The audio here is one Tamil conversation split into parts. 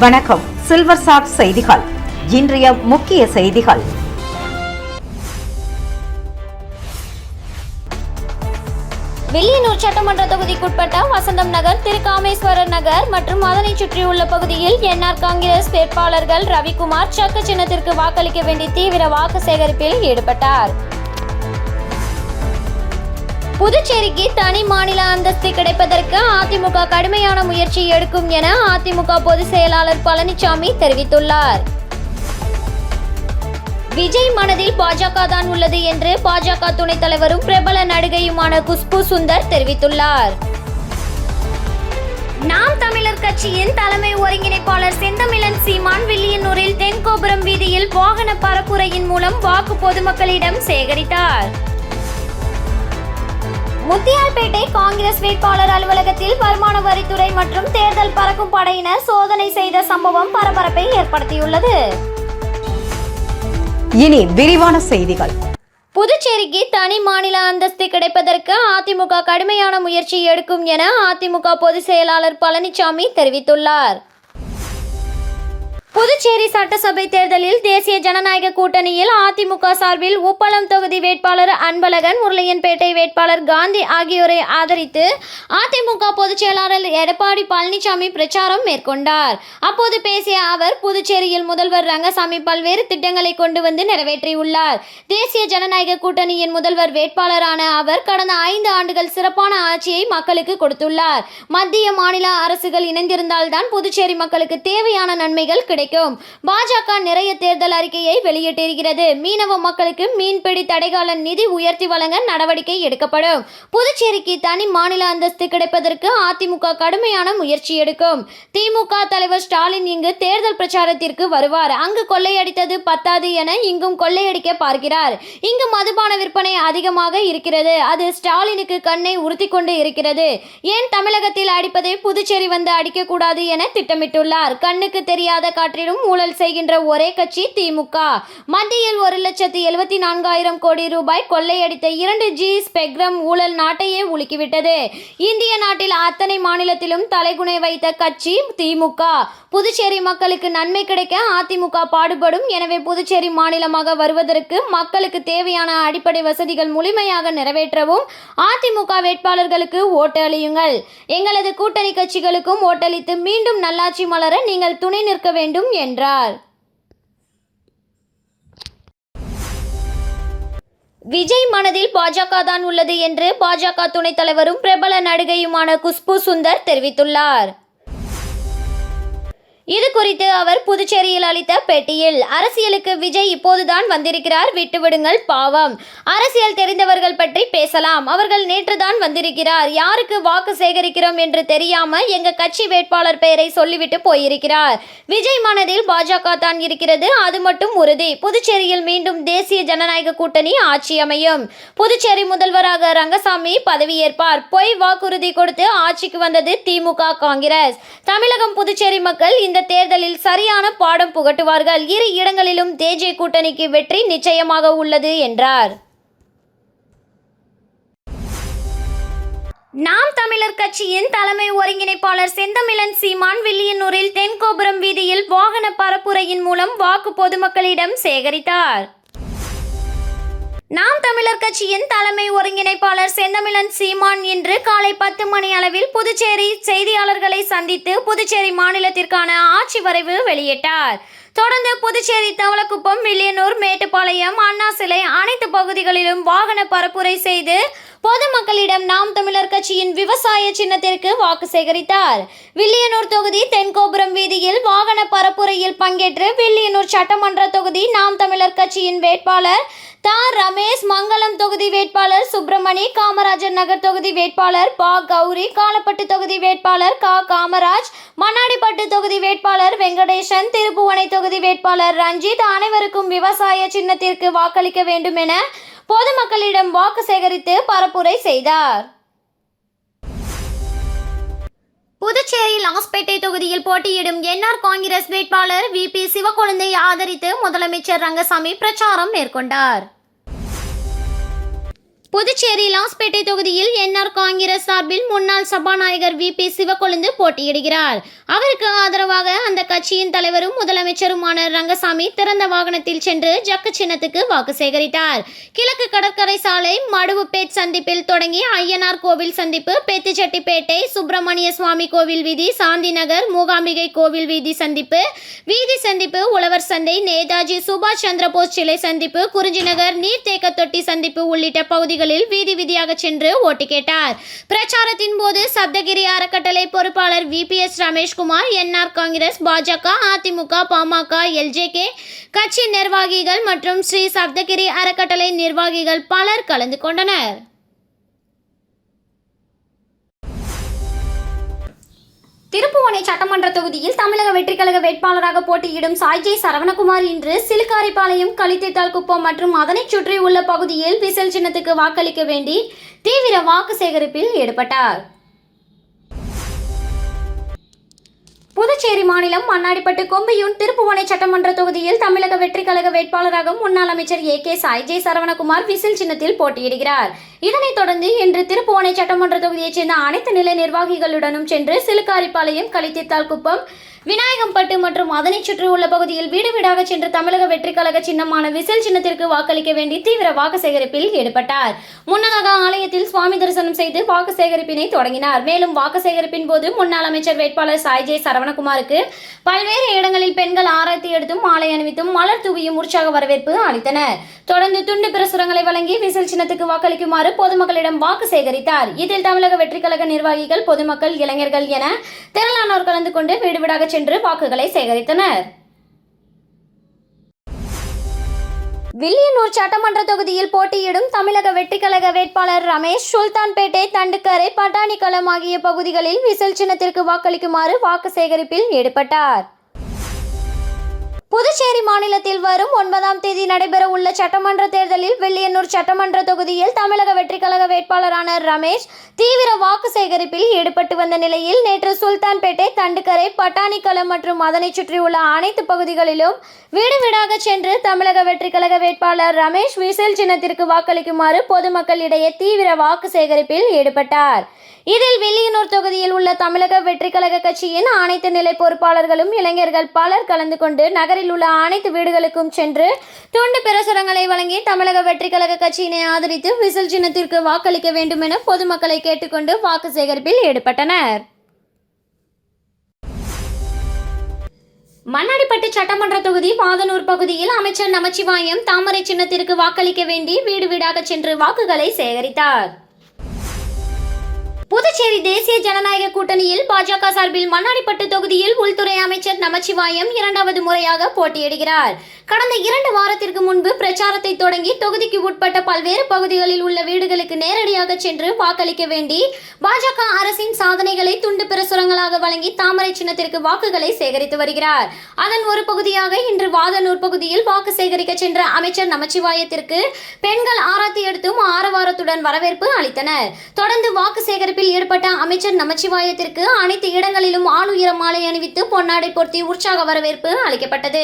வணக்கம். சில்வர் சாட் செய்திகள். இன்றைய முக்கிய செய்திகள். வில்லியனூர் சட்டமன்ற தொகுதிக்குட்பட்ட வசந்தம் நகர், திருக்காமேஸ்வரர் நகர் மற்றும் அதனை சுற்றியுள்ள பகுதியில் என்ஆர் காங்கிரஸ் வேட்பாளர்கள் ரவிக்குமார் சக்கு சின்னத்திற்கு வாக்களிக்க வேண்டி தீவிர வாக்கு சேகரிப்பில் ஈடுபட்டார். புதுச்சேரிக்கு தனி மாநில அந்தஸ்து கிடைப்பதற்கு அதிமுக கடுமையான முயற்சி எடுக்கும் என அதிமுக பொதுச் செயலாளர் பழனிசாமி தெரிவித்துள்ளார். விஜய் மனதில் பாஜக தான் உள்ளது என்று பாஜக துணைத் தலைவரும் பிரபல நடிகையுமான குஷ்பு சுந்தர் தெரிவித்துள்ளார். நாம் தமிழர் கட்சியின் தலைமை ஒருங்கிணைப்பாளர் செந்தமிழன் சீமான் வில்லியனூரில் தென்கோபுரம் வீதியில் வாகன பரப்புரையின் மூலம் வாக்கு பொதுமக்களிடம் சேகரித்தார். முத்தியால்பேட்டை காங்கிரஸ் வேட்பாளர் அலுவலகத்தில் வருமான வரித்துறை மற்றும் தேர்தல் பறக்கும் படையினர் சோதனை செய்த சம்பவம் பரபரப்பை ஏற்படுத்தியுள்ளது. இனி விரிவான செய்திகள். புதுச்சேரிக்கு தனி மாநில அந்தஸ்து கிடைப்பதற்கு அதிமுக கடுமையான முயற்சி எடுக்கும் என அதிமுக பொதுச் செயலாளர் பழனிசாமி தெரிவித்துள்ளார். புதுச்சேரி சட்டசபை தேர்தலில் தேசிய ஜனநாயக கூட்டணியில் அதிமுக சார்பில் உப்பளம் தொகுதி வேட்பாளர் அன்பழகன், உருளையன்பேட்டை வேட்பாளர் காந்தி ஆகியோரை ஆதரித்து அதிமுக பொதுச் செயலாளர் எடப்பாடி பழனிசாமி பிரச்சாரம் மேற்கொண்டார். அப்போது பேசிய அவர், புதுச்சேரியில் முதல்வர் ரங்கசாமி பல்வேறு திட்டங்களை கொண்டு வந்து நிறைவேற்றியுள்ளார். தேசிய ஜனநாயக கூட்டணியின் முதல்வர் வேட்பாளரான அவர் கடந்த 5 ஆண்டுகள் சிறப்பான ஆட்சியை மக்களுக்கு கொடுத்துள்ளார். மத்திய மாநில அரசுகள் இணைந்திருந்தால்தான் புதுச்சேரி மக்களுக்கு தேவையான நன்மைகள் கிடைக்கும். பாஜக நிறைய தேர்தல் அறிக்கையை வெளியிட்டிருக்கிறது. மீனவ மக்களுக்கு மீன்பிடி தடைகால நிதி உயர்த்தி வழங்க நடவடிக்கை எடுக்கப்படும். புதுச்சேரிக்கு தனி மாநில அந்தஸ்து கிடைப்பதற்கு அதிமுக கடுமையான முயற்சி எடுக்கும். திமுக தலைவர் ஸ்டாலின் இங்கு தேர்தல் பிரச்சாரத்திற்கு வருவார். அங்கு கொள்ளையடித்தது பத்தாது என இங்கும் கொள்ளையடிக்க பார்க்கிறார். இங்கு மதுபான விற்பனை அதிகமாக இருக்கிறது. அது ஸ்டாலினுக்கு கண்ணை உறுத்தி கொண்டு இருக்கிறது. ஏன் தமிழகத்தில் அடிப்பதை புதுச்சேரி வந்து அடிக்க கூடாது என திட்டமிட்டுள்ளார். கண்ணுக்கு தெரியாத காற்றிலும் ஊழல் செய்கின்ற ஒரே கட்சி திமுக. மத்தியில் 1,74,000 கோடி ரூபாய் கொள்ளையடித்த 2G ஸ்பெக்ட்ரம் ஊழல் நாட்டையே உலுக்கிவிட்டது. இந்திய நாட்டில் அத்தனை மாநிலத்திலும் தலைகுனை வைத்த கட்சி திமுக. புதுச்சேரி மக்களுக்கு நன்மை கிடைக்க அதிமுக பாடுபடும். எனவே புதுச்சேரி மாநிலமாக வருவதற்கு மக்களுக்கு தேவையான அடிப்படை வசதிகள் முழுமையாக நிறைவேற்றவும் அதிமுக வேட்பாளர்களுக்கு ஓட்டு அளியுங்கள். எங்களது கூட்டணி கட்சிகளுக்கும் ஓட்டளித்து மீண்டும் நல்லாட்சி மலர நீங்கள் துணை நிற்க வேண்டும் என்றார். விஜய் மனதில் பாஜக தான் உள்ளது என்று பாஜக துணைத் தலைவரும் பிரபல நடிகையுமான குஷ்பு சுந்தர் தெரிவித்துள்ளார். இது குறித்து அவர் புதுச்சேரியில் அளித்த பேட்டியில், அரசியலுக்கு விஜய் இப்போதுதான் வந்திருக்கிறார், விட்டுவிடுங்கள் பாவம். அரசியல் தெரிந்தவர்கள் பற்றி பேசலாம். அவர்கள் நேற்றுதான் வந்திருக்கிறார். யாருக்கு வாக்கு சேகரிக்கிறோம் என்று தெரியாம எங்க கட்சி வேட்பாளர் பெயரை சொல்லிவிட்டு போயிருக்கிறார். விஜய் மனதில் பாஜக தான் இருக்கிறது, அது மட்டும் உறுதி. புதுச்சேரியில் மீண்டும் தேசிய ஜனநாயக கூட்டணி ஆட்சி அமையும். புதுச்சேரி முதல்வராக ரங்கசாமி பதவியேற்பார். பொய் வாக்குறுதி கொடுத்து ஆட்சிக்கு வந்தது திமுக காங்கிரஸ். தமிழகம் புதுச்சேரி மக்கள் இந்த தேர்தலில் சரியான பாடம் புகட்டுவார்கள். 2 இடங்களிலும் தேஜே கூட்டணிக்கு வெற்றி நிச்சயமாக உள்ளது என்றார். நாம் தமிழர் கட்சியின் தலைமை ஒருங்கிணைப்பாளர் செந்தமிழன் சீமான் வில்லியனூரில் தென்கோபுரம் வீதியில் வாகன பரப்புரையின் மூலம் வாக்கு பொதுமக்களிடம் சேகரித்தார். நாம் தமிழர் கட்சியின் தலைமை ஒருங்கிணைப்பாளர் செந்தமிழன் சீமான் இன்று காலை 10 மணி அளவில் புதுச்சேரி செய்தியாளர்களை சந்தித்து புதுச்சேரி மாநிலத்திற்கான ஆட்சி வரைவு வெளியிட்டார். தொடர்ந்து புதுச்சேரி தவளக்குப்பம், வில்லியனூர், மேட்டுப்பாளையம், அண்ணா சிலை அனைத்து பகுதிகளிலும் வாகன பரப்புரை செய்து பொதுமக்களிடம் நாம் தமிழர் கட்சியின் விவசாய சின்னத்திற்கு வாக்கு சேகரித்தார். வில்லியனூர் தொகுதி தென்கோபுரம் வீதியில் வாகன பரப்புரையில் பங்கேற்று வில்லியனூர் சட்டமன்ற தொகுதி நாம் தமிழர் கட்சியின் வேட்பாளர் ரமேஷ், மங்கலம் தொகுதி வேட்பாளர் சுப்பிரமணி, காமராஜர் நகர் தொகுதி வேட்பாளர் கௌரி, காலப்பட்டு தொகுதி வேட்பாளர் காமராஜ், மண்ணாடிப்பட்டு தொகுதி வேட்பாளர் வெங்கடேசன், திருப்புவனை தொகுதி வேட்பாளர் ரஞ்சித் அனைவருக்கும் விவசாய சின்னத்திற்கு வாக்களிக்க வேண்டும் என பொதுமக்களிடம் வாக்கு சேகரித்து பரப்புரை செய்தார். புதுச்சேரி லாஸ்பேட்டை தொகுதியில் போட்டியிடும் என்ஆர் காங்கிரஸ் வேட்பாளர் VP சிவக்கொழுந்தை ஆதரித்து முதலமைச்சர் ரங்கசாமி பிரச்சாரம் மேற்கொண்டார். புதுச்சேரி லாஸ்பேட்டை தொகுதியில் என்ஆர் காங்கிரஸ் சார்பில் முன்னாள் சபாநாயகர் VP சிவக்கொழுந்து போட்டியிடுகிறார். அவருக்கு ஆதரவாக அந்த கட்சியின் தலைவரும் முதலமைச்சருமான ரங்கசாமி திறந்த வாகனத்தில் சென்று ஜக்கு சின்னத்துக்கு வாக்கு சேகரித்தார். கிழக்கு கடற்கரை சாலை மடுவுப்பேட் சந்திப்பில் தொடங்கி ஐயனார் கோவில் சந்திப்பு, பெத்திச்செட்டிப்பேட்டை சுப்பிரமணிய சுவாமி கோவில் வீதி, சாந்தி நகர் மூகாம்பிகை கோவில் வீதி சந்திப்பு, உழவர் சந்தை, நேதாஜி சுபாஷ் சந்திரபோஸ் சிலை சந்திப்பு, குறிஞ்சி நகர் நீர்த்தேக்க தொட்டி சந்திப்பு உள்ளிட்ட பகுதிகளில் வீதி வீதியாக சென்று ஓட்டு கேட்டார். பிரச்சாரத்தின் போது சப்தகிரி அறக்கட்டளை பொறுப்பாளர் VPS ரமேஷ்குமார், என்ஆர் காங்கிரஸ், பாஜக, அதிமுக, பாமக, LJK கட்சி நிர்வாகிகள் மற்றும் ஸ்ரீ சப்தகிரி அறக்கட்டளை நிர்வாகிகள் பலர் கலந்து கொண்டனர். திருப்புவனை சட்டமன்ற தொகுதியில் தமிழக வெற்றிக்கழக வேட்பாளராக போட்டியிடும் சாய்ஜே சரவணகுமார் இன்று சிலுக்காரிப்பாளையம், களித்தித்தால்குப்பம் மற்றும் அதனைச் சுற்றியுள்ள பகுதியில் விசில் சின்னத்துக்கு வாக்களிக்க வேண்டி தீவிர வாக்கு சேகரிப்பில் ஈடுபட்டார். புதுச்சேரி மாநிலம் மண்ணாடிப்பட்டு கொம்பியூன் திருப்புவனை சட்டமன்ற தொகுதியில் தமிழக வெற்றிக்கழக வேட்பாளராக முன்னாள் அமைச்சர் AK சாய்ஜே சரவணகுமார் விசில் சின்னத்தில் போட்டியிடுகிறார். இதனைத் தொடர்ந்து இன்று திருப்புவனை சட்டமன்ற தொகுதியைச் சேர்ந்த அனைத்து நிலை நிர்வாகிகளுடனும் சென்று சிலுக்காரிப்பாளையம், களித்தித்தால்குப்பம், விநாயகம்பட்டு மற்றும் அதனைச் சுற்றியுள்ள பகுதியில் வீடு வீடாக சென்று தமிழக வெற்றிக்கழக சின்னமான விசில் சின்னத்திற்கு வாக்களிக்க வேண்டி தீவிர வாக்கு சேகரிப்பில் ஈடுபட்டார். முன்னதாக ஆலயத்தில் சுவாமி தரிசனம் செய்து வாக்கு சேகரிப்பினை தொடங்கினார். மேலும் வாக்கு சேகரிப்பின் போது முன்னாள் அமைச்சர் வேட்பாளர் சாய்ஜே சரவணகுமாருக்கு பல்வேறு இடங்களில் பெண்கள் ஆரத்தி எடுத்தும் மாலை அணிவித்தும் மலர் தூவியும் உற்சாக வரவேற்பு அளித்தனர். தொடர்ந்து துண்டு பிரசுரங்களை வழங்கி விசில் சின்னத்துக்கு வாக்களிக்குமாறு பொதுமக்களிடம் வாக்கு சேகரித்தார். இதில் தமிழக வெற்றிக்கழக நிர்வாகிகள், பொதுமக்கள், இளைஞர்கள் என திரளானோர் கலந்து கொண்டு வீடு வீடாக சென்று வாக்குகளை சேகரித்தனர். வில்லியனூர் சட்டமன்ற தொகுதியில் போட்டியிடும் தமிழக வெற்றிக்கழக வேட்பாளர் ரமேஷ் சுல்தான்பேட்டை, தண்டுக்கரை, பட்டாணிக்களம் ஆகிய பகுதிகளில் விசில் சின்னத்திற்கு வாக்களிக்குமாறு வாக்கு சேகரிப்பில் ஈடுபட்டார். புதுச்சேரி மாநிலத்தில் வரும் 9ஆம் தேதி நடைபெற உள்ள சட்டமன்ற தேர்தலில் வில்லியனூர் சட்டமன்ற தொகுதியில் தமிழக வெற்றிக்கழக வேட்பாளரான ரமேஷ் தீவிர வாக்கு சேகரிப்பில் ஈடுபட்டு வந்த நிலையில் நேற்று சுல்தான்பேட்டை, தண்டுக்கரை, பட்டாணிக்களம் மற்றும் அதனைச் சுற்றியுள்ள அனைத்து பகுதிகளிலும் வீடு வீடாக சென்று தமிழக வெற்றிக்கழக வேட்பாளர் ரமேஷ் விசில் சின்னத்திற்கு வாக்களிக்குமாறு பொதுமக்களிடையே தீவிர வாக்கு சேகரிப்பில் ஈடுபட்டார். இதில் வில்லியனூர் தொகுதியில் உள்ள தமிழக வெற்றிக்கழக கட்சியின் அனைத்து நிலை பொறுப்பாளர்களும் இளைஞர்கள் பலர் கலந்து கொண்டு நகரில் உள்ள அனைத்து வீடுகளுக்கும் சென்று துண்டு பிரசுரங்களை வழங்கி தமிழக வெற்றிக்கழக கட்சியினை ஆதரித்து விசில் சின்னத்திற்கு வாக்களிக்க வேண்டும் என பொதுமக்களை கேட்டுக்கொண்டு வாக்கு சேகரிப்பில் ஈடுபட்டனர். மண்ணாடிப்பட்டு சட்டமன்ற தொகுதி வாதனூர் பகுதியில் அமைச்சர் நமச்சிவாயம் தாமரை சின்னத்திற்கு வாக்களிக்க வேண்டி வீடு வீடாக சென்று வாக்குகளை சேகரித்தார். புதுச்சேரி தேசிய ஜனநாயக கூட்டணியில் பாஜக சார்பில் மண்ணாடிப்பட்டு தொகுதியில் உள்துறை அமைச்சர் நமச்சிவாயம் 2வது முறையாக போட்டியிடுகிறார். கடந்த 2 வாரத்திற்கு முன்பு பிரச்சாரத்தை தொடங்கி தொகுதிக்கு உட்பட்ட பல்வேறு பகுதிகளில் உள்ள வீடுகளுக்கு நேரடியாக சென்று வாக்களிக்க வேண்டி பாஜக அரசின் சாதனைகளை துண்டு பிரசுரங்களாக வழங்கி தாமரை சின்னத்திற்கு வாக்குகளை சேகரித்து வருகிறார். அதன் ஒரு பகுதியாக இன்று வாதனூர் பகுதியில் வாக்கு சேகரிக்க சென்ற அமைச்சர் நமச்சிவாயத்திற்கு பெண்கள் ஆரத்தி எடுத்தும் ஆரவாரத்துடன் வரவேற்பு அளித்தனர். தொடர்ந்து வாக்கு சேகரிப்பில் ஈடுபட்ட அமைச்சர் நமச்சிவாயத்திற்கு அனைத்து இடங்களிலும் ஆளுயர மாலை அணிவித்து பொன்னாடை பொருத்தி உற்சாக வரவேற்பு அளிக்கப்பட்டது.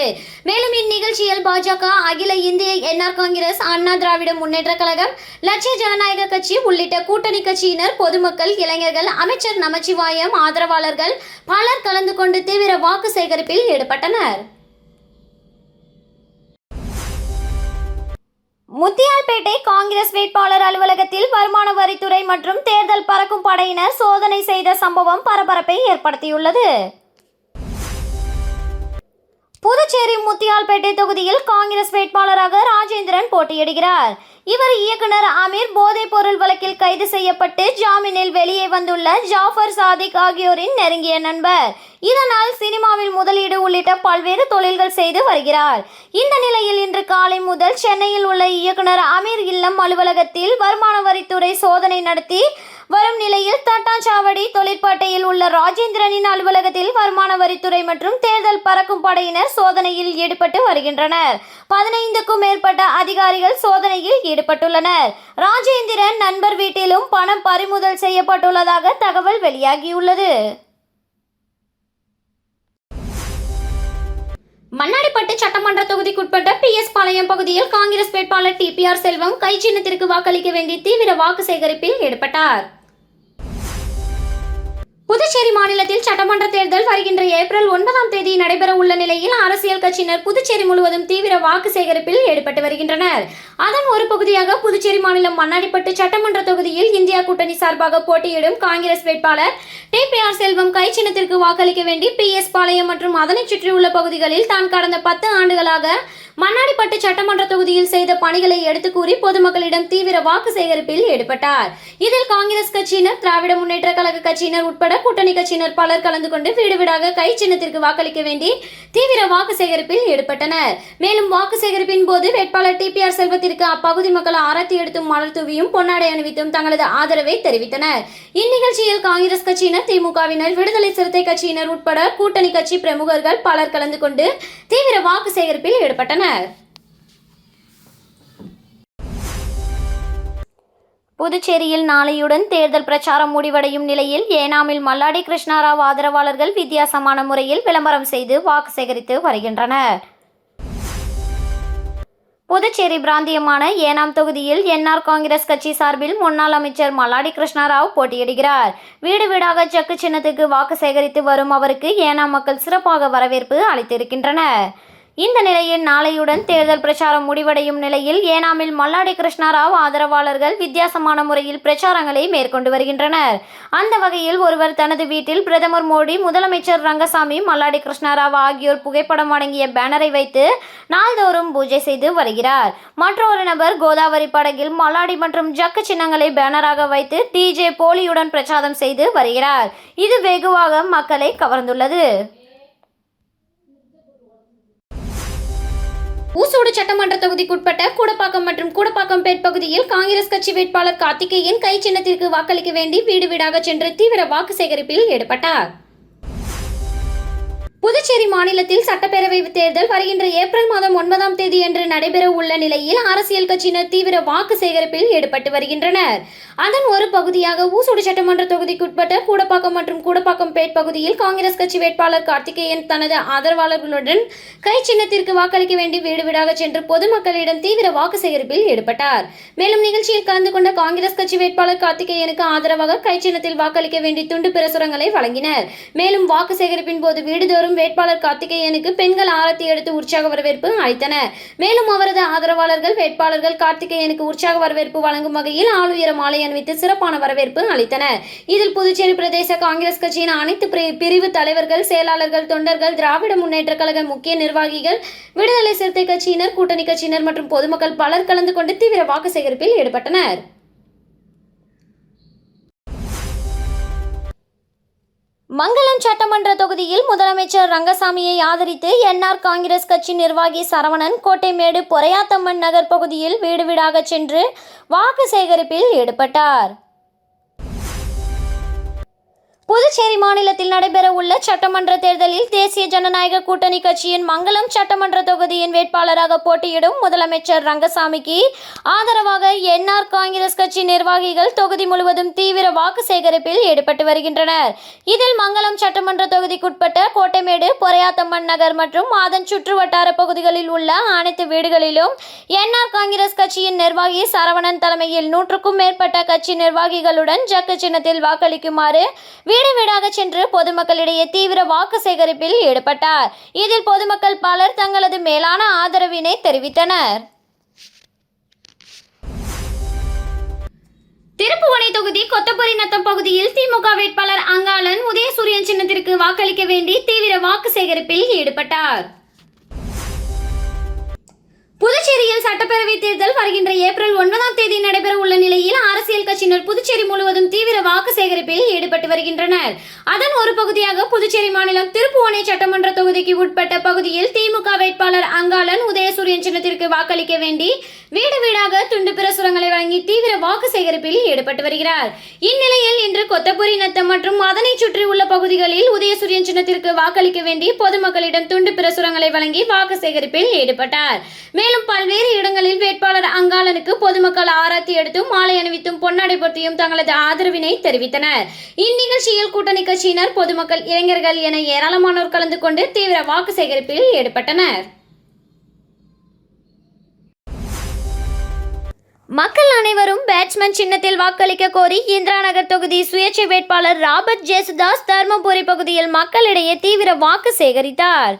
மேலும் இந்நிகழ்ச்சியில் பாஜக, அகில இந்திய என்ஆர் காங்கிரஸ், அண்ணா திராவிட முன்னேற்ற கழகம், லட்சிய ஜனநாயக கட்சி உள்ளிட்ட கூட்டணி கட்சியினர், பொதுமக்கள், இளைஞர்கள், அமைச்சர் நமச்சிவாயம் ஆதரவாளர்கள் பலர் கலந்து கொண்டு தீவிர வாக்கு சேகரிப்பில் ஈடுபட்டனர். முத்தியால்பேட்டை காங்கிரஸ் வேட்பாளர் அலுவலகத்தில் வருமான வரித்துறை மற்றும் தேர்தல் பறக்கும் படையினர் சோதனை செய்த சம்பவம் பரபரப்பை ஏற்படுத்தியுள்ளது. புதுச்சேரி முத்தியால்பேட்டை தொகுதியில் காங்கிரஸ் வேட்பாளராக ராஜேந்திரன் போட்டியிடுகிறார். இவர் இயக்குனர் அமீர் போதைப் பொருள் வழக்கில் கைது செய்யப்பட்டு ஜாமீனில் வெளியே வந்துள்ள ஜாஃபர் சாதிக் ஆகியோரின் நெருங்கிய நண்பர். இதனால் சினிமாவில் முதலீடு உள்ளிட்ட பல்வேறு தொழில்கள் செய்து வருகிறார். இந்த நிலையில் இன்று காலை முதல் சென்னையில் உள்ள இயக்குனர் அமீர் இல்லம் அலுவலகத்தில் வருமான வரித்துறை சோதனை நடத்தி வரும் நிலையில் தட்டாஞ்சாவடி தொழிற்பேட்டையில் உள்ள ராஜேந்திரனின் அலுவலகத்தில் வருமான வரித்துறை மற்றும் தேர்தல் பறக்கும் படையினர் சோதனையில் ஈடுபட்டு வருகின்றனர். 15க்கும் மேற்பட்ட அதிகாரிகள் சோதனையில் ஈடுபட்டுள்ளனர். ராஜேந்திரன் நண்பர் வீட்டிலும் பணம் பறிமுதல் செய்யப்பட்டுள்ளதாக தகவல் வெளியாகியுள்ளது. மண்ணாடிப்பட்டு சட்டமன்ற தொகுதிக்குட்பட்ட PS பாளையம் பகுதியில் காங்கிரஸ் வேட்பாளர் TPR செல்வம் கை சின்னத்திற்கு வாக்களிக்க வேண்டி தீவிர வாக்கு சேகரிப்பில் ஈடுபட்டார். புதுச்சேரி மாநிலத்தில் சட்டமன்ற தேர்தல் வருகின்ற ஏப்ரல் 9ஆம் தேதி நடைபெற உள்ள நிலையில் அரசியல் கட்சியினர் புதுச்சேரி முழுவதும் தீவிர வாக்கு சேகரிப்பில் ஈடுபட்டு வருகின்றனர். அதன் ஒரு பகுதியாக புதுச்சேரி மாநிலம் மண்ணாடிப்பட்டு சட்டமன்ற தொகுதியில் இந்தியா கூட்டணி சார்பாக போட்டியிடும் காங்கிரஸ் வேட்பாளர் TPR செல்வம் கை சின்னத்திற்கு வாக்களிக்க வேண்டி PS பாளையம் மற்றும் அதனை சுற்றியுள்ள பகுதிகளில் தான் கடந்த 10 ஆண்டுகளாக மண்ணாடிப்பட்டு சட்டமன்ற தொகுதியில் செய்த பணிகளை எடுத்து கூறி பொதுமக்களிடம் தீவிர வாக்கு சேகரிப்பில் ஈடுபட்டார். இதில் காங்கிரஸ் கட்சியினர், திராவிட முன்னேற்ற கழக கட்சியினர் உட்பட கூட்டணி கட்சியினர் பலர் கலந்து கொண்டு வீடு வீடாக கை சின்னத்திற்கு வாக்களிக்க வேண்டி தீவிர வாக்கு சேகரிப்பில் ஈடுபட்டனர். மேலும் வாக்கு சேகரிப்பின் போது வேட்பாளர் TPR செல்வத்திற்கு அப்பகுதி மக்கள் ஆரத்தி எடுத்தும் மலர் தூவியும் பொன்னாடை அணிவித்தும் தங்களது ஆதரவை தெரிவித்தனர். இந்நிகழ்ச்சியில் காங்கிரஸ் கட்சியினர், திமுகவினர், விடுதலை சிறுத்தை கட்சியினர் உட்பட கூட்டணி கட்சி பிரமுகர்கள் பலர் கலந்து கொண்டு தீவிர வாக்கு சேகரிப்பில் ஈடுபட்டனர். புதுச்சேரியில் நாளையுடன் தேர்தல் பிரச்சாரம் முடிவடையும் நிலையில் ஏனாமில் மல்லாடி கிருஷ்ணாராவ் ஆதரவாளர்கள் வித்தியாசமான முறையில் விளம்பரம் செய்து வாக்கு சேகரித்து வருகின்றனர். புதுச்சேரி பிராந்தியமான ஏனாம் தொகுதியில் NR காங்கிரஸ் கட்சி சார்பில் முன்னாள் அமைச்சர் மல்லாடி கிருஷ்ணாராவ் போட்டியிடுகிறார். வீடு வீடாக ஜக்கு சின்னத்துக்கு வாக்கு சேகரித்து வரும் அவருக்கு ஏனாம் மக்கள் சிறப்பாக வரவேற்பு அளித்திருக்கின்றனர். இந்த நிலையில் நாளையுடன் தேர்தல் பிரச்சாரம் முடிவடையும் நிலையில் ஏனாமில் மல்லாடி கிருஷ்ணாராவ் ஆதரவாளர்கள் வித்தியாசமான முறையில் பிரச்சாரங்களை மேற்கொண்டு வருகின்றனர். அந்த வகையில் ஒருவர் தனது வீட்டில் பிரதமர் மோடி, முதலமைச்சர் ரங்கசாமி, மல்லாடி கிருஷ்ணாராவ் ஆகியோர் புகைப்படம் அடங்கிய பேனரை வைத்து நாள்தோறும் பூஜை செய்து வருகிறார். மற்றொரு நபர் கோதாவரி படகில் மல்லாடி மற்றும் ஜக்கு சின்னங்களை பேனராக வைத்து DJ போலியுடன் பிரச்சாரம் செய்து வருகிறார். இது வெகுவாக மக்களை கவர்ந்துள்ளது. ஊசோடு சட்டமன்ற தொகுதிக்குட்பட்ட கூடப்பாக்கம் மற்றும் கூடப்பாக்கம்பேட் பகுதியில் காங்கிரஸ் கட்சி வேட்பாளர் கார்த்திகேயன் கை சின்னத்திற்கு வாக்களிக்க வேண்டி வீடு வீடாக சென்று தீவிர வாக்கு சேகரிப்பில் ஈடுபட்டார். புதுச்சேரி மாநிலத்தில் சட்டப்பேரவை தேர்தல் வருகின்ற ஏப்ரல் மாதம் 9ஆம் தேதி அன்று நடைபெற உள்ள நிலையில் அரசியல் கட்சியினர் தீவிர வாக்கு சேகரிப்பில் ஈடுபட்டு வருகின்றனர். அதன் ஒரு பகுதியாக ஊசோடு சட்டமன்ற தொகுதிக்குட்பட்ட கூடப்பாக்கம் மற்றும் கூடப்பாக்கம்பேட் பகுதியில் காங்கிரஸ் கட்சி வேட்பாளர் கார்த்திகேயன் தனது ஆதரவாளர்களுடன் கை சின்னத்திற்கு வாக்களிக்க வேண்டி வீடு வீடாக சென்று பொதுமக்களிடம் தீவிர வாக்கு சேகரிப்பில் ஈடுபட்டார். மேலும் நிகழ்ச்சியில் கலந்து கொண்ட காங்கிரஸ் கட்சி வேட்பாளர் கார்த்திகேயனுக்கு ஆதரவாக கை சின்னத்தில் வாக்களிக்க வேண்டி துண்டு பிரசுரங்களை வழங்கினர். மேலும் வாக்கு சேகரிப்பின் போது வீடுதோறும் வேட்பாளர் கார்த்திகேயனுக்கு பெண்கள் ஆரத்தி எடுத்து உற்சாக வரவேற்பு அளித்தனர். மேலும் அவரது ஆதரவாளர்கள் வேட்பாளர்கள் கார்த்திகேயனுக்கு உற்சாக வரவேற்பு வழங்கும் வகையில் ஆளுயர மாலை அணிவித்து சிறப்பான வரவேற்பு அளித்தனர். இதில் புதுச்சேரி பிரதேச காங்கிரஸ் கட்சியின் அனைத்து பிரிவு தலைவர்கள், செயலாளர்கள், தொண்டர்கள், திராவிட முன்னேற்ற கழக முக்கிய நிர்வாகிகள், விடுதலை சிறுத்தை கட்சியினர், கூட்டணி கட்சியினர் மற்றும் பொதுமக்கள் பலர் கலந்து கொண்டு தீவிர வாக்கு சேகரிப்பில் ஈடுபட்டனர். மங்களம் சட்டமன்ற தொகுதியில் முதலமைச்சர் ரங்கசாமியை ஆதரித்து NR காங்கிரஸ் கட்சி நிர்வாகி சரவணன் கோட்டைமேடு பொறையாத்தம்மன் நகர் பகுதியில் வீடு வீடாக சென்று வாக்கு சேகரிப்பில் ஈடுபட்டார். புதுச்சேரி மாநிலத்தில் நடைபெற உள்ள சட்டமன்ற தேர்தலில் தேசிய ஜனநாயக கூட்டணி கட்சியின் மங்களம் சட்டமன்ற தொகுதியின் வேட்பாளராக போட்டியிடும் முதலமைச்சர் ரங்கசாமிக்கு ஆதரவாக NR காங்கிரஸ் கட்சி நிர்வாகிகள் தொகுதி முழுவதும் தீவிர வாக்கு சேகரிப்பில் ஈடுபட்டு வருகின்றனர். இதில் மங்களம் சட்டமன்ற தொகுதிக்குட்பட்ட கோட்டைமேடு, பொறையாத்தம்மன் நகர் மற்றும் அதன் சுற்று வட்டார பகுதிகளில் உள்ள அனைத்து வீடுகளிலும் NR காங்கிரஸ் கட்சியின் நிர்வாகி சரவணன் தலைமையில் 100க்கும் மேற்பட்ட கட்சி நிர்வாகிகளுடன் ஜக்கு சின்னத்தில் வாக்களிக்குமாறு வீடு வீடாக சென்று பொதுமக்களிடையே தீவிர வாக்கு சேகரிப்பில் ஈடுபட்டார். இதில் பொதுமக்கள் பலர் தங்களது மேலான ஆதரவினை தெரிவித்தனர். திருப்புவனை தொகுதி கொத்தபுரிநத்தம் பகுதியில் திமுக வேட்பாளர் அங்காளன் உதயசூரியன் சின்னத்திற்கு வாக்களிக்க வேண்டி தீவிர வாக்கு சேகரிப்பில் ஈடுபட்டார். புதுச்சேரியில் சட்டப்பேரவை தேர்தல் வருகின்ற ஏப்ரல் 9ஆம் தேதி நடைபெற உள்ள நிலையில் அரசியல் கட்சியினர் புதுச்சேரி முழுவதும் தீவிர வாக்கு சேகரிப்பில் ஈடுபட்டு வருகின்றனர். அதன் ஒரு பகுதியாக புதுச்சேரி மாநிலம் திருப்புவனை சட்டமன்ற தொகுதிக்கு உட்பட்ட பகுதியில் திமுக வேட்பாளர் அங்காளன் உதயசூரியன் சின்னத்திற்கு வாக்களிக்க வேண்டி வீடு வீடாக துண்டு பிரசுரங்களை வழங்கி தீவிர வாக்கு சேகரிப்பில் ஈடுபட்டு வருகிறார். இந்நிலையில் இன்று கொத்தபுரிநத்தம் மற்றும் அதனை சுற்றியுள்ள பகுதிகளில் உதயசூரியன் சின்னத்திற்கு வாக்களிக்க வேண்டி பொதுமக்களிடம் துண்டு பிரசுரங்களை வழங்கி வாக்கு சேகரிப்பில் ஈடுபட்டார். மேலும் மேலும் பல்வேறு இடங்களில் வேட்பாளர் அங்காளனுக்கு பொதுமக்கள் ஆராத்தி எடுத்தும் மாலை அணிவித்தும் பொன்னாடை போர்த்தியும் தங்களது ஆதரவினை தெரிவித்தனர். இந்நிகழ்ச்சியில் கூட்டணி கட்சியினர், பொதுமக்கள், இளைஞர்கள் என ஏராளமானோர் கலந்து கொண்டு தீவிர வாக்கு சேகரிப்பில் ஈடுபட்டனர். மக்கள் அனைவரும் பேட்ஸ்மேன் சின்னத்தில் வாக்களிக்க கோரி இந்திரா நகர் தொகுதி சுயேட்சை வேட்பாளர் ராபர்ட் ஜேசுதாஸ் தர்மபுரி பகுதியில் மக்களிடையே தீவிர வாக்கு சேகரித்தார்.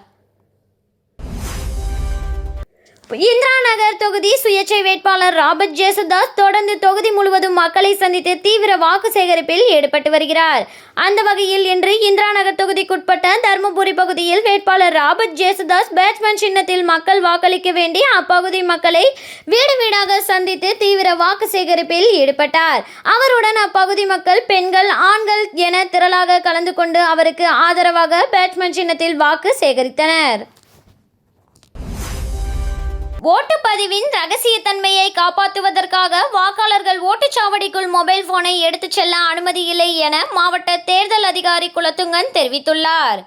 இந்திரா நகர் தொகுதி சுயேட்சை வேட்பாளர் ராபர்ட் ஜேசுதாஸ் தொடர்ந்து தொகுதி முழுவதும் மக்களை சந்தித்து தீவிர வாக்கு சேகரிப்பில் ஈடுபட்டு வருகிறார். அந்த வகையில் இன்று இந்திரா நகர் தொகுதிக்குட்பட்ட தர்மபுரி பகுதியில் வேட்பாளர் ராபர்ட் ஜேசுதாஸ் பேட்ஸ்மேன் சின்னத்தில் மக்கள் வாக்களிக்க வேண்டி அப்பகுதி மக்களை வீடு வீடாக சந்தித்து தீவிர வாக்கு சேகரிப்பில் ஈடுபட்டார். அவருடன் அப்பகுதி மக்கள், பெண்கள், ஆண்கள் என திரளாக கலந்து கொண்டு அவருக்கு ஆதரவாக பேட்ஸ்மேன் சின்னத்தில் வாக்கு சேகரித்தனர். ஓட்டுப்பதிவின் ரகசியத்தன்மையை காப்பாற்றுவதற்காக வாக்காளர்கள் ஓட்டுச்சாவடிக்குள் மொபைல் போனை எடுத்துச் செல்ல அனுமதி இல்லை என மாவட்ட தேர்தல் அதிகாரி குலத்துங்கன் தெரிவித்துள்ளார்.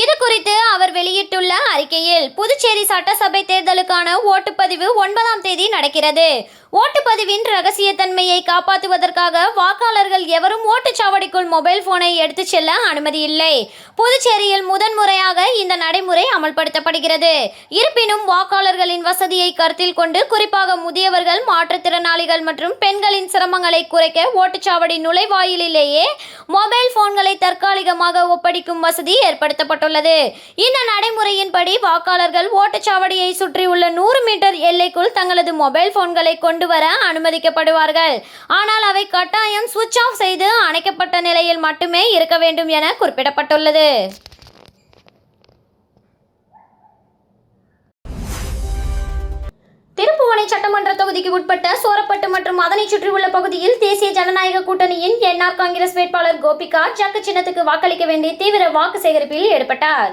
இது குறித்து அவர் வெளியிட்டுள்ள அறிக்கையில், புதுச்சேரி சட்டசபை தேர்தலுக்கான ஓட்டுப்பதிவு 9ஆம் தேதி நடக்கிறது. ஓட்டுப்பதிவின் ரகசியத்தன்மையை காப்பாற்றுவதற்காக வாக்காளர்கள் எவரும் ஓட்டுச்சாவடிக்குள் மொபைல் போனை எடுத்துச் செல்ல அனுமதி இல்லை. புதுச்சேரியில் முதன்முறையாக இந்த நடைமுறை அமல்படுத்தப்படுகிறது. இருப்பினும் வாக்காளர்களின் வசதியை கருத்தில் கொண்டு குறிப்பாக முதியவர்கள், மாற்றுத்திறனாளிகள் மற்றும் பெண்களின் சிரமங்களை குறைக்க ஓட்டுச்சாவடி நுழைவாயிலேயே மொபைல் போன்களை தற்காலிகமாக ஒப்படைக்கும் வசதி ஏற்படுத்தப்பட்டுள்ளது. இந்த நடைமுறையின்படி வாக்காளர்கள் ஓட்டுச்சாவடியை சுற்றியுள்ள 100 மீட்டர் எல்லைக்குள் தங்களது மொபைல் போன்களை கொண்டு வர அனுமதிக்கப்படுவார்கள். ஆனால் அவை கட்டாயம் சுவிட்ச் ஆஃப் செய்து அணைக்கப்பட்ட நிலையில் மட்டுமே இருக்க வேண்டும் என குறிப்பிடப்பட்டுள்ளது. திருப்புவனை சட்டமன்ற தொகுதிக்கு உட்பட்ட சோரப்பட்டு மற்றும் அதனை சுற்றியுள்ள பகுதியில் தேசிய ஜனநாயக கூட்டணியின் என்ஆர் காங்கிரஸ் வேட்பாளர் கோபிகா ஜக்கு சின்னத்துக்கு வாக்களிக்க வேண்டி தீவிர வாக்கு சேகரிப்பில் ஈடுபட்டார்.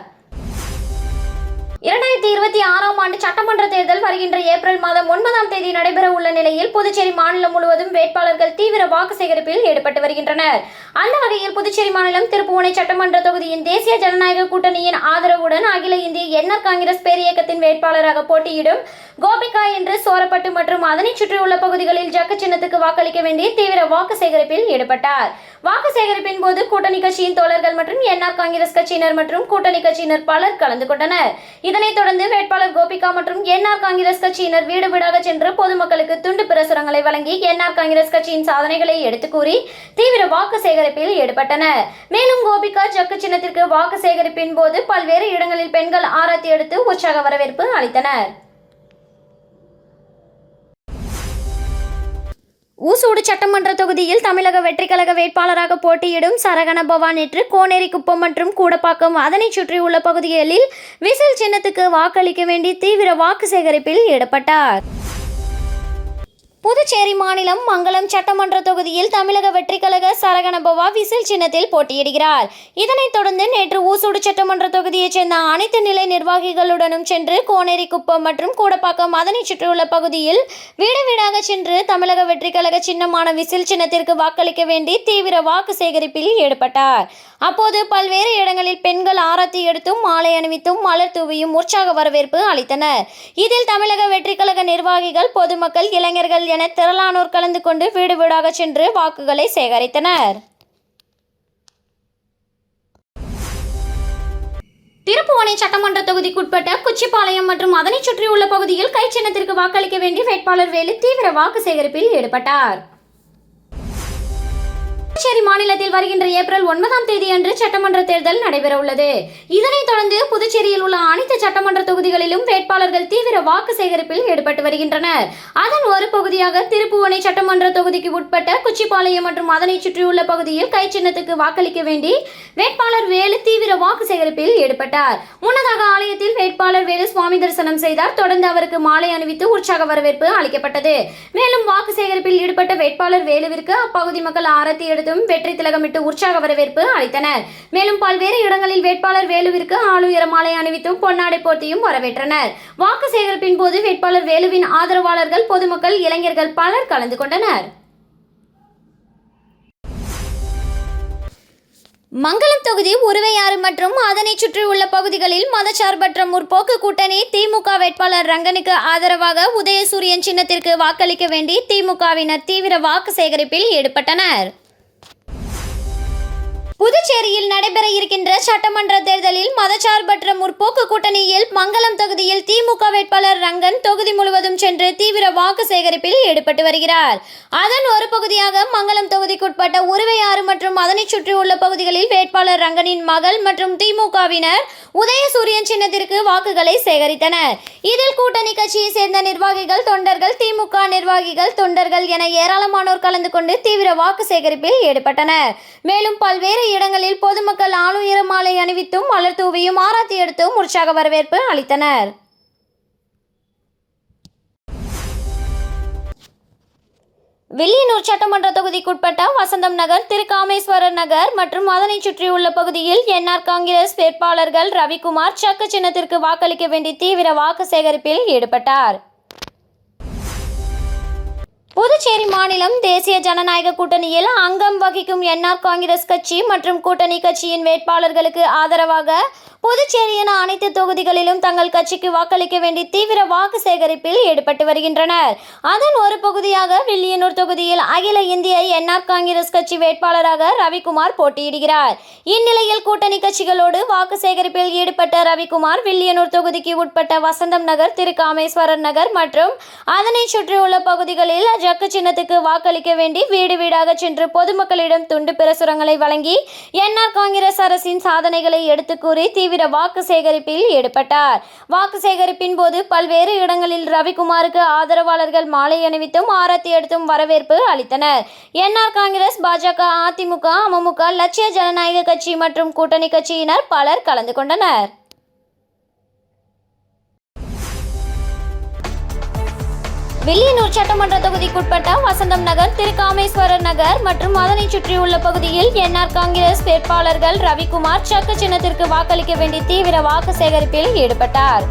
2026ஆம் ஆண்டு சட்டமன்ற தேர்தல் வருகின்ற ஏப்ரல் மாதம் 9ஆம் தேதி நடைபெற உள்ள நிலையில் புதுச்சேரி மாநிலம் முழுவதும் வேட்பாளர்கள் தீவிர வாக்கு சேகரிப்பில் ஈடுபட்டு வருகின்றனர். அந்த வகையில் புதுச்சேரி மாநிலம் திருப்புவனை சட்டமன்ற தொகுதியின் தேசிய ஜனநாயக கூட்டணியின் ஆதரவுடன் அகில இந்திய என்ஆர் காங்கிரஸ் பேரியக்கத்தின் வேட்பாளராக போட்டியிடும் கோபிகா இன்று சோரப்பட்டு மற்றும் அதனை சுற்றியுள்ள பகுதிகளில் ஜக்கு சின்னத்துக்கு வாக்களிக்க வேண்டி தீவிர வாக்கு சேகரிப்பில் ஈடுபட்டார். வாக்கு சேகரிப்பின் போது கூட்டணி கட்சியின் தோழர்கள் மற்றும் என்ஆர் காங்கிரஸ் கட்சியினர் மற்றும் கூட்டணி கட்சியினர் பலர் கலந்து கொண்டனர். இதனைத் தொடர்ந்து வேட்பாளர் கோபிகா மற்றும் என்ஆர் காங்கிரஸ் கட்சியினர் வீடு வீடாக சென்று பொதுமக்களுக்கு துண்டு பிரசுரங்களை வழங்கி என்ஆர் காங்கிரஸ் கட்சியின் சாதனைகளை எடுத்துக் கூறி தீவிர வாக்கு சேகரிப்பில் ஈடுபட்டனர். மேலும் கோபிகா ஜக்கு சின்னத்திற்கு வாக்கு சேகரிப்பின் போது பல்வேறு இடங்களில் பெண்கள் ஆரத்தி எடுத்து உற்சாக வரவேற்பு அளித்தனர். ஊசூடு சட்டமன்ற தொகுதியில் தமிழக வெற்றிக்கழக வேட்பாளராக போட்டியிடும் சரகண பவா நேற்று கோனேரிக்குப்பம் மற்றும் கூடப்பாக்கம் அதனை சுற்றியுள்ள பகுதிகளில் விசில் சின்னத்துக்கு வாக்களிக்க வேண்டி தீவிர வாக்கு சேகரிப்பில் ஈடுபட்டார். புதுச்சேரி மாநிலம் மங்களம் சட்டமன்ற தொகுதியில் தமிழக வெற்றிக்கழக சரகண பவா விசில் சின்னத்தில் போட்டியிடுகிறார். இதனைத் தொடர்ந்து நேற்று ஊசூடு சட்டமன்ற தொகுதியைச் சேர்ந்த அனைத்து நிலை நிர்வாகிகளுடனும் சென்று கோனேரிக்குப்பம் மற்றும் கூடப்பாக்கம் அதனை சுற்றியுள்ள பகுதியில் வீடு வீடாக சென்று தமிழக வெற்றிக்கழக சின்னமான விசில் சின்னத்திற்கு வாக்களிக்க வேண்டி தீவிர வாக்கு சேகரிப்பில் ஈடுபட்டார். அப்போது பல்வேறு இடங்களில் பெண்கள் ஆரத்தி எடுத்தும் மாலை அணிவித்தும் மலர் தூவியும் உற்சாக வரவேற்பு அளித்தனர். இதில் தமிழக வெற்றிக்கழக நிர்வாகிகள், பொதுமக்கள், இளைஞர்கள் என திரளானோர் கலந்து கொண்டு வீடு வீடாக சென்று வாக்குகளை சேகரித்தனர். திருப்புவனை சட்டமன்ற தொகுதிக்குட்பட்ட குச்சிப்பாளையம் மற்றும் அதனை சுற்றியுள்ள பகுதியில் கை சின்னத்திற்கு வாக்களிக்க வேண்டி வேட்பாளர் வேலு தீவிர வாக்கு சேகரிப்பில் ஈடுபட்டார். புதுச்சேரி மாநிலத்தில் வருகின்ற ஏப்ரல் 9ஆம் தேதி அன்று சட்டமன்ற தேர்தல் நடைபெற உள்ளது. இதனைத் தொடர்ந்து புதுச்சேரியில் உள்ள அனைத்து சட்டமன்ற தொகுதிகளிலும் வேட்பாளர்கள் தீவிர வாக்கு சேகரிப்பில் ஈடுபட்டு வருகின்றனர். அதன் ஒரு பகுதியாக திருப்புவனை சட்டமன்ற தொகுதிக்கு உட்பட்ட குச்சிப்பாளையம் மற்றும் அதனை சுற்றியுள்ள பகுதியில் கை சின்னத்துக்கு வாக்களிக்க வேண்டி வேட்பாளர் வேலு தீவிர வாக்கு சேகரிப்பில் ஈடுபட்டார். முன்னதாக ஆலயத்தில் வேட்பாளர் வேலு சுவாமி தரிசனம் செய்தார். தொடர்ந்து அவருக்கு மாலை அணிவித்து உற்சாக வரவேற்பு அளிக்கப்பட்டது. மேலும் வாக்கு சேகரிப்பில் ஈடுபட்ட வேட்பாளர் வேலுவிற்கு அப்பகுதி மக்கள் ஆரத்தி எடுத்து வெற்றி திலகமிட்டு உற்சாக வரவேற்பு அளித்தனர். மேலும் பல்வேறு இடங்களில் வேட்பாளர் வேலுவிற்கு ஆளுயர மாலை அணிவித்தும் பொன்னாடை போர்த்தியும் வரவேற்றனர். வாக்கு சேகரிப்பின் போது வேட்பாளர் வேலுவின் ஆதரவாளர்கள், பொதுமக்கள், இளைஞர்கள் பலர் கலந்து கொண்டனர். மங்களம் தொகுதி உருவையாறு மற்றும் அதனை சுற்றியுள்ள பகுதிகளில் மதச்சார்பற்ற முற்போக்கு கூட்டணி திமுக வேட்பாளர் ரங்கனுக்கு ஆதரவாக உதயசூரியன் சின்னத்திற்கு வாக்களிக்க வேண்டி திமுகவினர் தீவிர வாக்கு சேகரிப்பில் ஈடுபட்டனர். புதுச்சேரியில் நடைபெற இருக்கின்ற சட்டமன்ற தேர்தலில் மதச்சார்பற்ற முற்போக்கு கூட்டணியில் மங்களம் தொகுதியில் திமுக வேட்பாளர் ரங்கன் தொகுதி முழுவதும் சென்று தீவிர வாக்கு சேகரிப்பில் ஈடுபட்டு வருகிறார். அதன் ஒரு பகுதியாக மங்களம் தொகுதிக்குட்பட்ட உருவையாறு மற்றும் அதனை சுற்றியுள்ள பகுதிகளில் வேட்பாளர் ரங்கனின் மகள் மற்றும் திமுகவினர் உதயசூரியன் சின்னத்திற்கு வாக்குகளை சேகரித்தனர். இதில் கூட்டணி கட்சியை சேர்ந்த நிர்வாகிகள், தொண்டர்கள், திமுக நிர்வாகிகள், தொண்டர்கள் என ஏராளமானோர் கலந்து கொண்டு தீவிர வாக்கு சேகரிப்பில் ஈடுபட்டனர். மேலும் பல்வேறு இடங்களில் பொதுமக்கள் ஆளுயர மாலை அணிவித்தும் மலர் தூவியும் ஆராத்தி எடுத்தும் உற்சாக வரவேற்பு அளித்தனர். வில்லியனூர் சட்டமன்ற தொகுதிக்குட்பட்ட வசந்தம் நகர், திருக்காமேஸ்வரர் நகர் மற்றும் அதனை சுற்றியுள்ள பகுதியில் என்ஆர் காங்கிரஸ் வேட்பாளர்கள் ரவிக்குமார் சக்கு சின்னத்திற்கு வாக்களிக்க வேண்டி தீவிர வாக்கு சேகரிப்பில் ஈடுபட்டார். புதுச்சேரி மாநிலம் தேசிய ஜனநாயக கூட்டணியில் அங்கம் வகிக்கும் என்ஆர் காங்கிரஸ் கட்சி மற்றும் கூட்டணி கட்சியின் வேட்பாளர்களுக்கு ஆதரவாக புதுச்சேரியின் அனைத்து தொகுதிகளிலும் தங்கள் கட்சிக்கு வாக்களிக்க வேண்டி தீவிர வாக்கு சேகரிப்பில் ஈடுபட்டு வருகின்றனர். அதன் ஒரு பகுதியாக வில்லியனூர் தொகுதியில் அகில இந்திய என்ஆர் காங்கிரஸ் கட்சி வேட்பாளராக ரவிக்குமார் போட்டியிடுகிறார். இந்நிலையில் கூட்டணி கட்சிகளோடு வாக்கு சேகரிப்பில் ஈடுபட்ட ரவிக்குமார் வில்லியனூர் தொகுதிக்கு உட்பட்ட வசந்தம் நகர், திருக்காமேஸ்வரர் நகர் மற்றும் அதனை சுற்றியுள்ள பகுதிகளில் ஜக்கு சின்னத்துக்கு வாக்களிக்க வேண்டி வீடு வீடாக சென்று பொதுமக்களிடம் துண்டு பிரசுரங்களை வழங்கி என்ஆர் காங்கிரஸ் அரசின் சாதனைகளை எடுத்து கூறி தீவிர வாக்கு சேகரிப்பில் ஈடுபட்டார். வாக்கு சேகரிப்பின் போது பல்வேறு இடங்களில் ரவிக்குமாருக்கு ஆதரவாளர்கள் மாலை அணிவித்தும் ஆரத்தி எடுத்தும் வரவேற்பு அளித்தனர். என்ஆர் காங்கிரஸ், பாஜக, அதிமுக, அமமுக, லட்சிய ஜனநாயக கட்சி மற்றும் கூட்டணி கட்சியினர் பலர் கலந்து கொண்டனர். வில்லியனூர் சட்டமன்ற தொகுதிக்குட்பட்ட வசந்தம் நகர், திருக்காமேஸ்வரர் நகர் மற்றும் அதனை சுற்றியுள்ள பகுதியில் என்ஆர் காங்கிரஸ் வேட்பாளர்கள் ரவிக்குமார் சக்கு சின்னத்திற்கு வாக்களிக்க வேண்டி தீவிர வாக்கு சேகரிப்பில் ஈடுபட்டார்.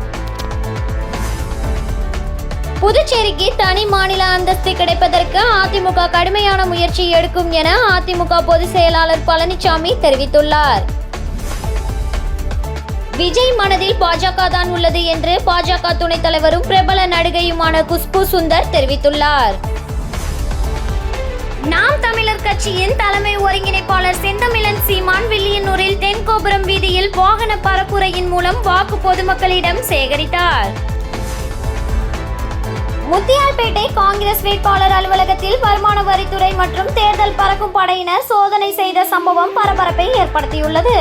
புதுச்சேரிக்கு தனி மாநில அந்தஸ்து கிடைப்பதற்கு அதிமுக கடுமையான முயற்சி எடுக்கும் என அதிமுக பொதுச் செயலாளர் பழனிசாமி தெரிவித்துள்ளார். விஜய் மனதில் பாஜக தான் உள்ளது என்று பாஜக துணைத் தலைவரும் பிரபல நடிகையுமான குஷ்பு சுந்தர் தெரிவித்துள்ளார். நாம் தமிழர் கட்சியின் தலைமை ஒருங்கிணைப்பாளர் செந்தமிழன் சீமான் வில்லியனூரில் தென்கோபுரம் வீதியில் வாகன பரப்புரையின் மூலம் வாக்கு பொதுமக்களிடம் சேகரித்தார். முத்தியால்பேட்டை காங்கிரஸ் வேட்பாளர் அலுவலகத்தில் வருமான வரித்துறை மற்றும் தேர்தல் பறக்கும் படையினர் சோதனை செய்த சம்பவம் பரபரப்பை ஏற்படுத்தியுள்ளது.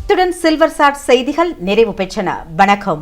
இத்துடன் சில்வர் சாட் செய்திகள் நிறைவு பெற்றன. வணக்கம்.